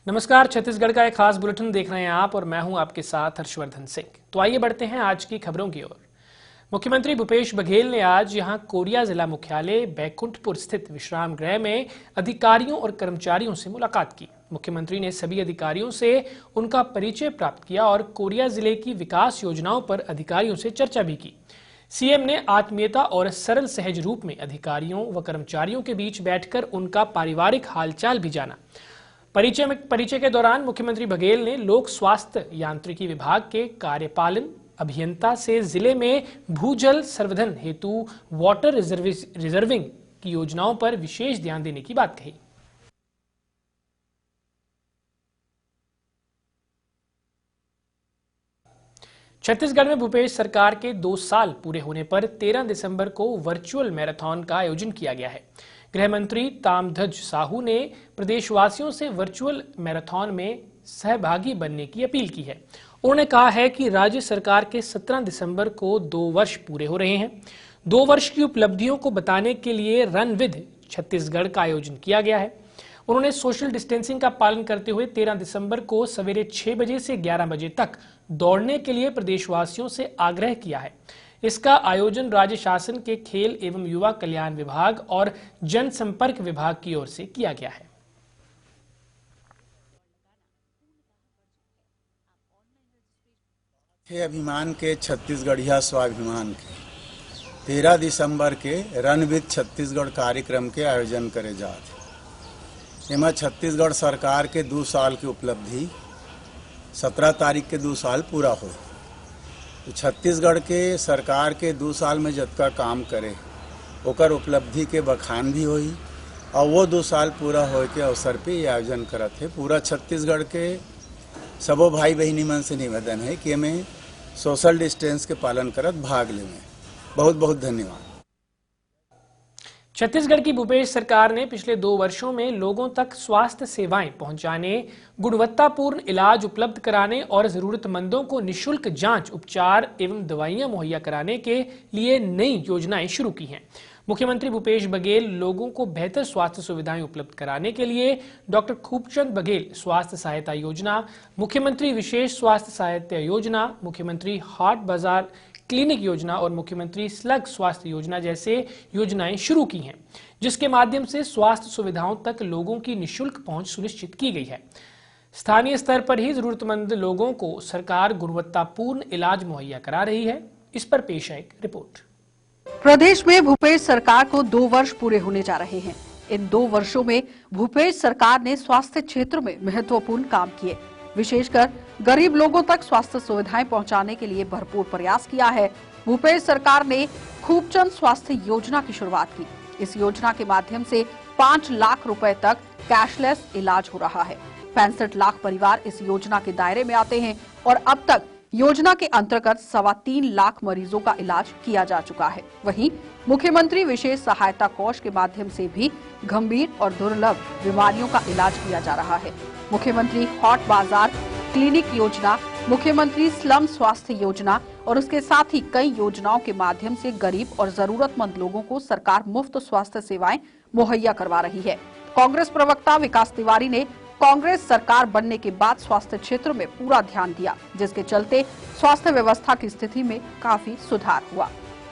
नमस्कार, छत्तीसगढ़ का एक खास बुलेटिन देख रहे हैं आप और मैं हूं आपके साथ हर्षवर्धन सिंह। तो आइए बढ़ते हैं आज की खबरों की ओर। मुख्यमंत्री भूपेश बघेल ने आज यहां कोरिया जिला मुख्यालय बैकुंठपुर स्थित विश्राम गृह में अधिकारियों और कर्मचारियों से मुलाकात की। मुख्यमंत्री ने सभी अधिकारियों से उनका परिचय प्राप्त किया और कोरिया जिले की विकास योजनाओं पर अधिकारियों से चर्चा भी की। सीएम ने आत्मीयता और सरल सहज रूप में अधिकारियों व कर्मचारियों के बीच बैठकर उनका पारिवारिक हालचाल भी जाना। परिचय के दौरान मुख्यमंत्री बघेल ने लोक स्वास्थ्य यांत्रिकी विभाग के कार्यपालन अभियंता से जिले में भूजल संवर्धन हेतु वाटर रिजर्विंग की योजनाओं पर विशेष ध्यान देने की बात कही। छत्तीसगढ़ में भूपेश सरकार के 2 साल पूरे होने पर 13 दिसंबर को वर्चुअल मैराथन का आयोजन किया गया है। गृह मंत्री ताम्रध्वज साहू ने प्रदेशवासियों से वर्चुअल मैराथन में सहभागी बनने की अपील की है। उन्होंने कहा है कि राज्य सरकार के 17 दिसंबर को 2 वर्ष पूरे हो रहे हैं। 2 वर्ष की उपलब्धियों को बताने के लिए रन विद छत्तीसगढ़ का आयोजन किया गया है। उन्होंने सोशल डिस्टेंसिंग का पालन करते हुए 13 दिसंबर को सवेरे 6 बजे से 11 बजे तक दौड़ने के लिए प्रदेशवासियों से आग्रह किया है। इसका आयोजन राज्य शासन के खेल एवं युवा कल्याण विभाग और जनसंपर्क विभाग की ओर से किया गया है। अभिमान के छत्तीसगढ़िया स्वाभिमान के 13 दिसंबर के रन विद छत्तीसगढ़ कार्यक्रम के आयोजन करे जात है। एमा छत्तीसगढ़ सरकार के 2 साल की उपलब्धि 17 तारीख के 2 साल पूरा हो। तो छत्तीसगढ़ के सरकार के 2 साल में जतका काम करे ओकर उपलब्धि के बखान भी होई और वो 2 साल पूरा होए के अवसर पे ये आयोजन करत है। पूरा छत्तीसगढ़ के सबो भाई बहनी मन से निवेदन है कि हमें सोशल डिस्टेंस के पालन करत भाग लें। बहुत बहुत धन्यवाद। छत्तीसगढ़ की भूपेश सरकार ने पिछले 2 वर्षों में लोगों तक स्वास्थ्य सेवाएं पहुंचाने, गुणवत्तापूर्ण इलाज उपलब्ध कराने और जरूरतमंदों को निःशुल्क जांच, उपचार एवं दवाइयां मुहैया कराने के लिए नई योजनाएं शुरू की हैं। मुख्यमंत्री भूपेश बघेल लोगों को बेहतर स्वास्थ्य सुविधाएं उपलब्ध कराने के लिए डॉक्टर खूबचंद बघेल स्वास्थ्य सहायता योजना, मुख्यमंत्री विशेष स्वास्थ्य सहायता योजना, मुख्यमंत्री हाट बाजार क्लिनिक योजना और मुख्यमंत्री स्लग स्वास्थ्य योजना जैसे योजनाएं शुरू की हैं, जिसके माध्यम से स्वास्थ्य सुविधाओं तक लोगों की निःशुल्क पहुंच सुनिश्चित की गई है। स्थानीय स्तर पर ही जरूरतमंद लोगों को सरकार गुणवत्तापूर्ण इलाज मुहैया करा रही है। इस पर पेश है एक रिपोर्ट। प्रदेश में भूपेश सरकार को 2 वर्ष पूरे होने जा रहे हैं। इन 2 वर्षों में भूपेश सरकार ने स्वास्थ्य क्षेत्र में महत्वपूर्ण काम किए। विशेषकर गरीब लोगों तक स्वास्थ्य सुविधाएं पहुंचाने के लिए भरपूर प्रयास किया है। भूपेश सरकार ने खूबचंद स्वास्थ्य योजना की शुरुआत की। इस योजना के माध्यम से 5 लाख रुपए तक कैशलेस इलाज हो रहा है। 65 लाख परिवार इस योजना के दायरे में आते हैं और अब तक योजना के अंतर्गत 3.25 लाख मरीजों का इलाज किया जा चुका है। वहीं मुख्यमंत्री विशेष सहायता कोष के माध्यम से भी गंभीर और दुर्लभ बीमारियों का इलाज किया जा रहा है। मुख्यमंत्री हॉट बाजार क्लिनिक योजना, मुख्यमंत्री स्लम स्वास्थ्य योजना और उसके साथ ही कई योजनाओं के माध्यम से गरीब और जरूरतमंद लोगों को सरकार मुफ्त स्वास्थ्य सेवाएं मुहैया करवा रही है। कांग्रेस प्रवक्ता विकास तिवारी ने कांग्रेस सरकार बनने के बाद स्वास्थ्य क्षेत्र में पूरा ध्यान दिया, जिसके चलते स्वास्थ्य व्यवस्था की स्थिति में काफी सुधार हुआ।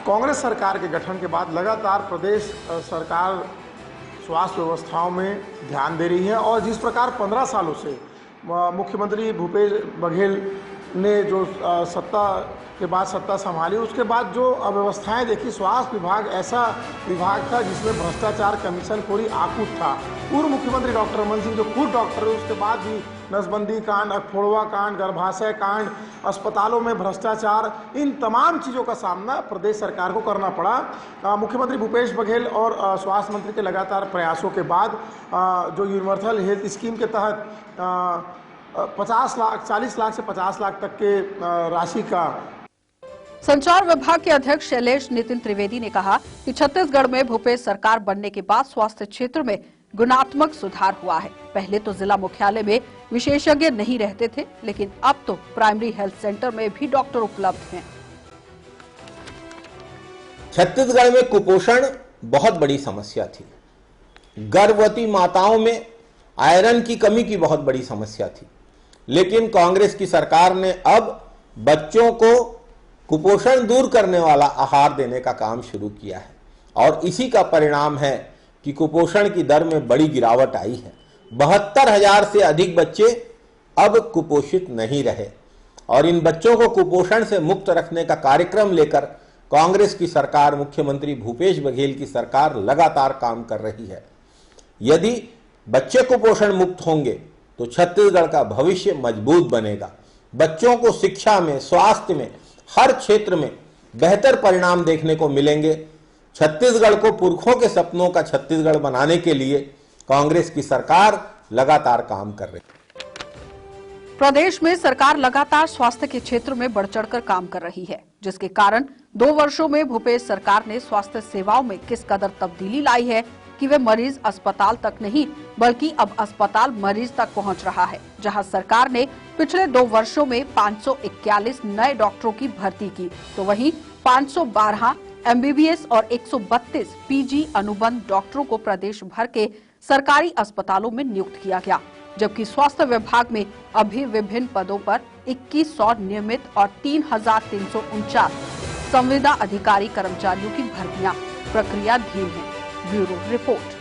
कांग्रेस सरकार के गठन के बाद लगातार प्रदेश सरकार स्वास्थ्य व्यवस्थाओं में ध्यान दे रही है और जिस प्रकार 15 सालों से मुख्यमंत्री भूपेश बघेल ने जो सत्ता के बाद सत्ता संभाली, उसके बाद जो अव्यवस्थाएं देखी, स्वास्थ्य विभाग ऐसा विभाग था जिसमें भ्रष्टाचार, कमीशनखोरी आकूत था। पूर्व मुख्यमंत्री डॉक्टर रमन सिंह जो खुद डॉक्टर है, उसके बाद भी नसबंदी कांड, अखफोड़वा कांड, गर्भाशय कांड, अस्पतालों में भ्रष्टाचार, इन तमाम चीज़ों का सामना प्रदेश सरकार को करना पड़ा। मुख्यमंत्री भूपेश बघेल और स्वास्थ्य मंत्री के लगातार प्रयासों के बाद जो यूनिवर्सल हेल्थ स्कीम के तहत 40 लाख से 50 लाख तक के राशि का। संचार विभाग के अध्यक्ष शैलेश नितिन त्रिवेदी ने कहा कि छत्तीसगढ़ में भूपेश सरकार बनने के बाद स्वास्थ्य क्षेत्र में गुणात्मक सुधार हुआ है। पहले तो जिला मुख्यालय में विशेषज्ञ नहीं रहते थे, लेकिन अब तो प्राइमरी हेल्थ सेंटर में भी डॉक्टर उपलब्ध हैं। छत्तीसगढ़ में कुपोषण बहुत बड़ी समस्या थी। गर्भवती माताओं में आयरन की कमी की बहुत बड़ी समस्या थी। लेकिन कांग्रेस की सरकार ने अब बच्चों को कुपोषण दूर करने वाला आहार देने का काम शुरू किया है और इसी का परिणाम है कि कुपोषण की दर में बड़ी गिरावट आई है। 72,000 से अधिक बच्चे अब कुपोषित नहीं रहे और इन बच्चों को कुपोषण से मुक्त रखने का कार्यक्रम लेकर कांग्रेस की सरकार, मुख्यमंत्री भूपेश बघेल की सरकार लगातार काम कर रही है। यदि बच्चे कुपोषण मुक्त होंगे तो छत्तीसगढ़ का भविष्य मजबूत बनेगा। बच्चों को शिक्षा में, स्वास्थ्य में, हर क्षेत्र में बेहतर परिणाम देखने को मिलेंगे। छत्तीसगढ़ को पुरखों के सपनों का छत्तीसगढ़ बनाने के लिए कांग्रेस की सरकार लगातार काम कर रही है। प्रदेश में सरकार लगातार स्वास्थ्य के क्षेत्र में बढ़ चढ़कर काम कर रही है, जिसके कारण 2 वर्षों में भूपेश सरकार ने स्वास्थ्य सेवाओं में किस कदर तब्दीली लाई है कि वे मरीज अस्पताल तक नहीं बल्कि अब अस्पताल मरीज तक पहुंच रहा है। जहां सरकार ने पिछले 2 वर्षों में 541 नए डॉक्टरों की भर्ती की, तो वहीं 512 MBBS और 132 PG अनुबंध डॉक्टरों को प्रदेश भर के सरकारी अस्पतालों में नियुक्त किया गया, जबकि स्वास्थ्य विभाग में अभी विभिन्न पदों पर 2100 नियमित और 3,349 संविदा अधिकारी कर्मचारियों की भर्तियां प्रक्रियाधीन है। Bureau report.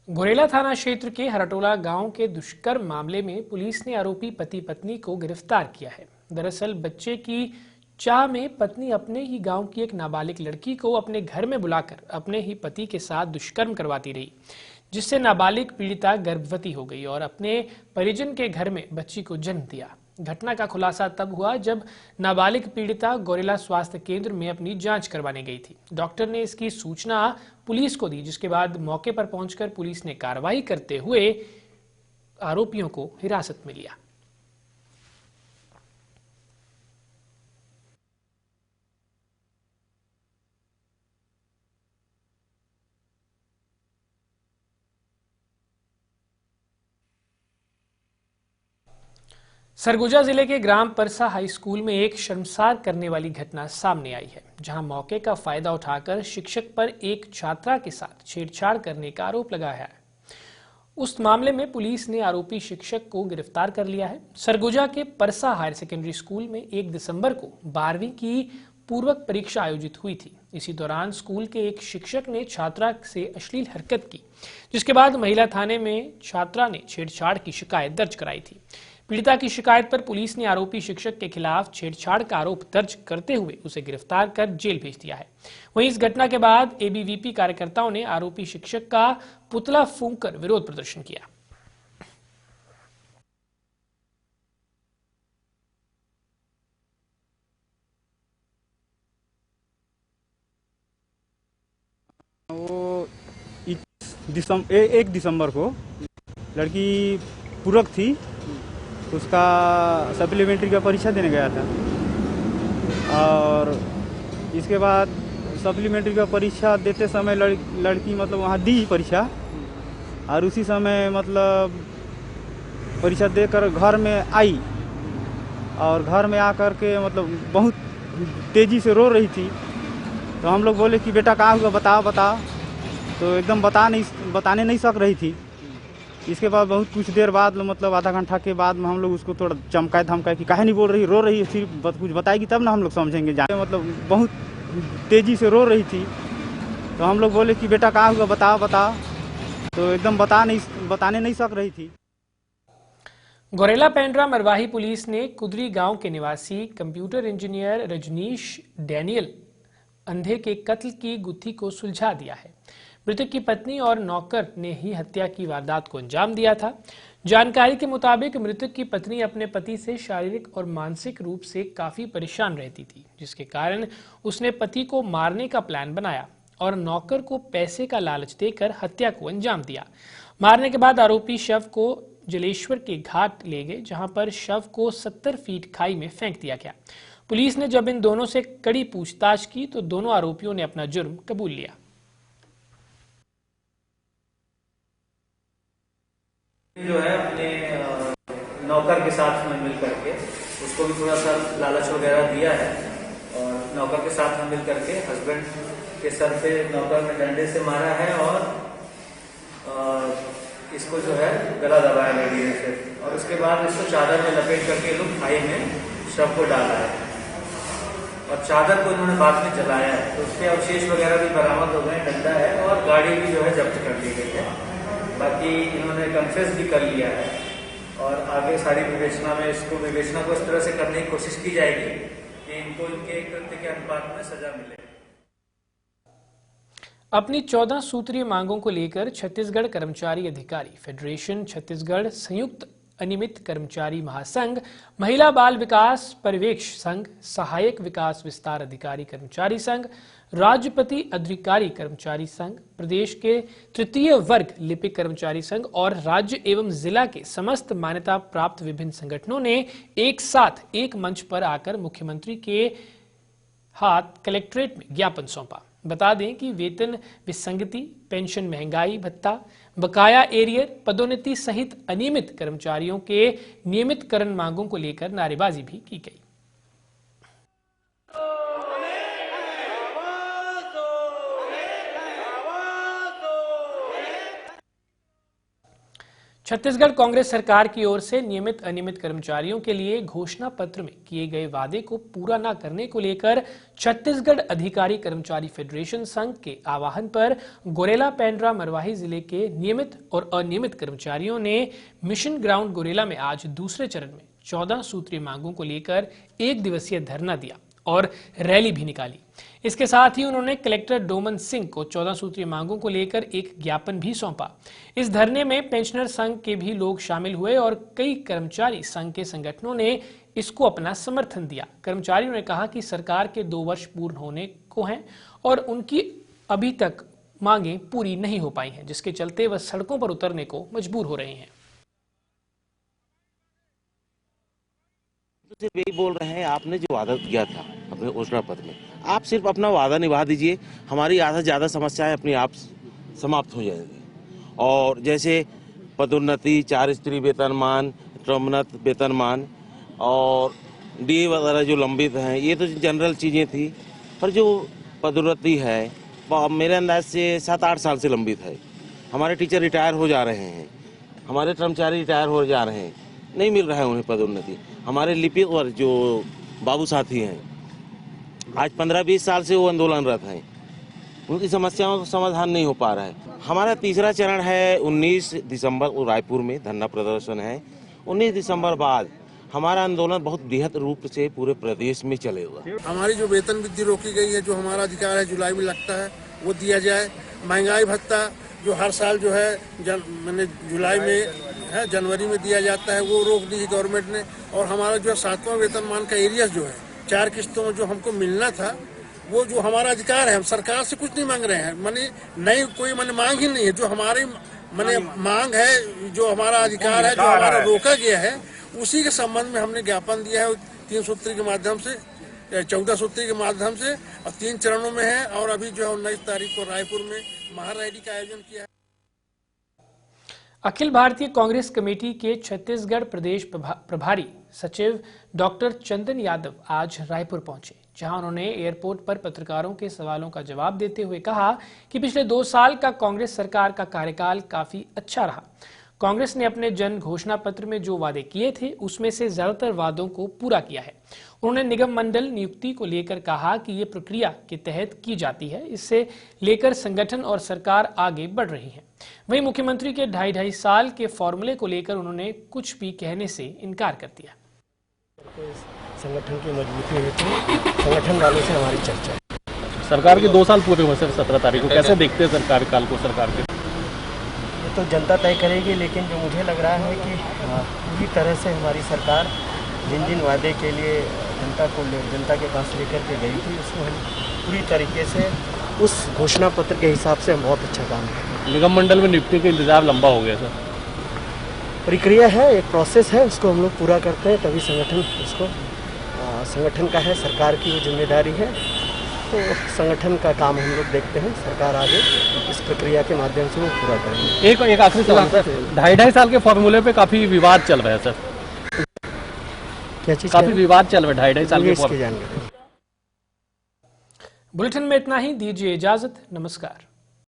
गोरेला थाना क्षेत्र के हरटोला गांव के दुष्कर्म मामले में पुलिस ने आरोपी पति पत्नी को गिरफ्तार किया है। दरअसल बच्चे की चाह में पत्नी अपने ही गांव की एक नाबालिग लड़की को अपने घर में बुलाकर अपने ही पति के साथ दुष्कर्म करवाती रही, जिससे नाबालिग पीड़िता गर्भवती हो गई और अपने परिजन के घर में बच्ची को जन्म दिया। घटना का खुलासा तब हुआ जब नाबालिग पीड़िता गोरेला स्वास्थ्य केंद्र में अपनी जांच करवाने गई थी। डॉक्टर ने इसकी सूचना पुलिस को दी, जिसके बाद मौके पर पहुंचकर पुलिस ने कार्रवाई करते हुए आरोपियों को हिरासत में लिया। सरगुजा जिले के ग्राम परसा हाई स्कूल में एक शर्मसार करने वाली घटना सामने आई है, जहां मौके का फायदा उठाकर शिक्षक पर एक छात्रा के साथ छेड़छाड़ करने का आरोप लगाया है। उस मामले में पुलिस ने आरोपी शिक्षक को गिरफ्तार कर लिया है। सरगुजा के परसा हायर सेकेंडरी स्कूल में 1 दिसंबर को 12वीं की पूर्वक परीक्षा आयोजित हुई थी। इसी दौरान स्कूल के एक शिक्षक ने छात्रा से अश्लील हरकत की, जिसके बाद महिला थाने में छात्रा ने छेड़छाड़ की शिकायत दर्ज कराई थी। पीड़िता की शिकायत पर पुलिस ने आरोपी शिक्षक के खिलाफ छेड़छाड़ का आरोप दर्ज करते हुए उसे गिरफ्तार कर जेल भेज दिया है। वहीं इस घटना के बाद ABVP कार्यकर्ताओं ने आरोपी शिक्षक का पुतला फूंककर विरोध प्रदर्शन किया। वो 1 दिसंबर को लड़की पूरक थी, उसका सप्लीमेंट्री का परीक्षा देने गया था और इसके बाद सप्लीमेंट्री का परीक्षा देते समय लड़की मतलब वहाँ दी परीक्षा और उसी समय मतलब परीक्षा देकर घर में आई और घर में आकर के मतलब बहुत तेज़ी से रो रही थी। तो हम लोग बोले कि बेटा कहाँ हुआ, बता। तो एकदम बताने नहीं सक रही थी। इसके बाद बहुत कुछ देर बाद मतलब आधा घंटा के बाद में हम लोग उसको थोड़ा चमकाए धमकाए कि काहे नहीं बोल रही, रो रही है, सिर्फ कुछ बताएगी तब ना हम लोग समझेंगे। जाने मतलब बहुत तेज़ी से रो रही थी। तो हम लोग बोले कि बेटा कहाँ हुआ, बता। तो एकदम बताने नहीं सक रही थी। गोरेला पेंड्रा मरवाही पुलिस ने कुदरी गांव के निवासी कंप्यूटर इंजीनियर रजनीश डैनियल अंधे के कत्ल की गुत्थी को सुलझा दिया है। मृतक की पत्नी और नौकर ने ही हत्या की वारदात को अंजाम दिया था। जानकारी के मुताबिक मृतक की पत्नी अपने पति से शारीरिक और मानसिक रूप से काफी परेशान रहती थी, जिसके कारण उसने पति को मारने का प्लान बनाया और नौकर को पैसे का लालच देकर हत्या को अंजाम दिया। मारने के बाद आरोपी शव को जलेश्वर के घाट ले गए, जहां पर शव को 70 फीट खाई में फेंक दिया गया। पुलिस ने जब इन दोनों से कड़ी पूछताछ की तो दोनों आरोपियों ने अपना जुर्म कबूल लिया। जो है अपने नौकर के साथ में मिल करके उसको भी थोड़ा सा लालच वगैरह दिया है और नौकर के साथ में मिल करके हस्बैंड के सर पे नौकर ने डंडे से मारा है और इसको जो है गला दबाया लेडी ने फिर, और उसके बाद इसको चादर में लपेट करके लोग खाई में शव को डाला है और चादर को इन्होंने बाद में जलाया है। तो उसके अवशेष वगैरह भी बरामद हो गए, डंडा है और गाड़ी भी जो है जब्त कर ली गई है। बाकी इन्होंने कन्फेस भी कर लिया है और आगे सारी विवेचना में विवेचना को इस तरह से करने की कोशिश की जाएगी कि इनको इनके कृत्य के अनुपात में सजा मिले। अपनी 14 सूत्रीय मांगों को लेकर छत्तीसगढ़ कर्मचारी अधिकारी फेडरेशन, छत्तीसगढ़ संयुक्त अनियमित कर्मचारी महासंघ, महिला बाल विकास पर्यवेक्षक संघ, सहायक विकास विस्तार अधिकारी कर्मचारी संघ, राज्यपति अधिकारी कर्मचारी संघ, प्रदेश के तृतीय वर्ग लिपिक कर्मचारी संघ और राज्य एवं जिला के समस्त मान्यता प्राप्त विभिन्न संगठनों ने एक साथ एक मंच पर आकर मुख्यमंत्री के हाथ कलेक्ट्रेट में ज्ञापन सौंपा। बता दें कि वेतन विसंगति, पेंशन महंगाई भत्ता, बकाया एरियर, पदोन्नति सहित अनियमित कर्मचारियों के नियमितकरण मांगों को लेकर नारेबाजी भी की गई। छत्तीसगढ़ कांग्रेस सरकार की ओर से नियमित अनियमित कर्मचारियों के लिए घोषणा पत्र में किए गए वादे को पूरा न करने को लेकर छत्तीसगढ़ अधिकारी कर्मचारी फेडरेशन संघ के आह्वान पर गोरेला पेंड्रा मरवाही जिले के नियमित और अनियमित कर्मचारियों ने मिशन ग्राउंड गोरेला में आज दूसरे चरण में 14 सूत्रीय मांगों को लेकर एक दिवसीय धरना दिया और रैली भी निकाली। इसके साथ ही उन्होंने कलेक्टर डोमन सिंह को 14 सूत्रीय मांगों को लेकर एक ज्ञापन भी सौंपा। इस धरने में पेंशनर संघ के भी लोग शामिल हुए और कई कर्मचारी संघ के संगठनों ने इसको अपना समर्थन दिया। कर्मचारियों ने कहा कि सरकार के 2 वर्ष पूर्ण होने को हैं और उनकी अभी तक मांगे पूरी नहीं हो पाई हैं, जिसके चलते वह सड़कों पर उतरने को मजबूर हो रहे हैं। सिर्फ यही बोल रहे हैं, आपने जो वादा किया था अपने घोषणा पत्र में, आप सिर्फ अपना वादा निभा दीजिए, हमारी आधा से ज़्यादा समस्याएं अपने आप समाप्त हो जाएंगी। और जैसे पदोन्नति, 4 स्त्री वेतनमान, क्रमोन्नत वेतनमान और डीए वगैरह जो लंबित हैं, ये तो जनरल चीज़ें थी। पर जो पदोन्नति है वह मेरे अंदाज से 7-8 साल से लंबित है। हमारे टीचर रिटायर हो जा रहे हैं, हमारे कर्मचारी रिटायर हो जा रहे हैं, नहीं मिल रहा है उन्हें पदोन्नति। हमारे लिपिक और जो बाबू साथी हैं, आज 15-20 साल से वो आंदोलनरत हैं, उनकी समस्याओं का समाधान नहीं हो पा रहा है। हमारा तीसरा चरण है 19 दिसंबर को रायपुर में धरना प्रदर्शन है। 19 दिसंबर बाद हमारा आंदोलन बहुत बृहद रूप से पूरे प्रदेश में चलेगा। हमारी जो वेतन वृद्धि रोकी गई है, जो हमारा अधिकार है जुलाई में लगता है, वो दिया जाए। महंगाई भत्ता जो हर साल जो है मैंने जुलाई में है, जनवरी में दिया जाता है, वो रोक दी है गवर्नमेंट ने। और हमारा जो 7वां वेतनमान का एरिया जो है 4 किस्तों में जो हमको मिलना था, वो जो हमारा अधिकार है, हम सरकार से कुछ नहीं मांग रहे हैं, माने नहीं कोई माने मांग ही नहीं है। जो हमारी माने मांग है, जो हमारा अधिकार है, जो हमारा रोका गया है, उसी के संबंध में हमने ज्ञापन दिया है 3 सूत्री के माध्यम से, 14 सूत्री के माध्यम से, और 3 चरणों में है। और अभी जो है 19 तारीख को रायपुर में महारैली का आयोजन किया है। अखिल भारतीय कांग्रेस कमेटी के छत्तीसगढ़ प्रदेश प्रभारी सचिव डॉक्टर चंदन यादव आज रायपुर पहुंचे, जहां उन्होंने एयरपोर्ट पर पत्रकारों के सवालों का जवाब देते हुए कहा कि पिछले 2 साल का कांग्रेस सरकार का कार्यकाल काफी अच्छा रहा। कांग्रेस ने अपने जन घोषणा पत्र में जो वादे किए थे, उसमें से ज्यादातर वादों को पूरा किया है। उन्होंने निगम मंडल नियुक्ति को लेकर कहा कि ये प्रक्रिया के तहत की जाती है, इससे लेकर संगठन और सरकार आगे बढ़ रही है। वहीं मुख्यमंत्री के 2.5 साल के फॉर्मूले को लेकर उन्होंने कुछ भी कहने से इनकार कर दिया। संगठन की मजबूती हेतु संगठन वालों से हमारी चर्चा है। सरकार के 2 साल पूरे हुए सर 17 तारीख को, कैसे देखते हैं सरकार काल को? सरकार के ये तो जनता तय करेगी, लेकिन जो मुझे लग रहा है कि पूरी तरह से हमारी सरकार जिन वादे के लिए जनता के पास लेकर के गई थी, उसको हम पूरी तरीके से उस घोषणा पत्र के हिसाब से हम बहुत अच्छा काम करें। निगम मंडल में नियुक्ति का इंतजार लंबा हो गया सर। प्रक्रिया है, एक प्रोसेस है, उसको हम लोग पूरा करते हैं, तभी संगठन उसको संगठन का है, सरकार की वो जिम्मेदारी है। तो संगठन का काम हम लोग देखते हैं, सरकार आगे इस प्रक्रिया के माध्यम से वो पूरा करेंगे। एक आखिरी सवाल सर, 2.5 साल के फॉर्मूले पे काफी विवाद चल रहा है सर। क्या चीज? काफी विवाद चल रहा है 2.5 साल के जानकारी। बुलेटिन में इतना ही, दीजिए इजाजत, नमस्कार।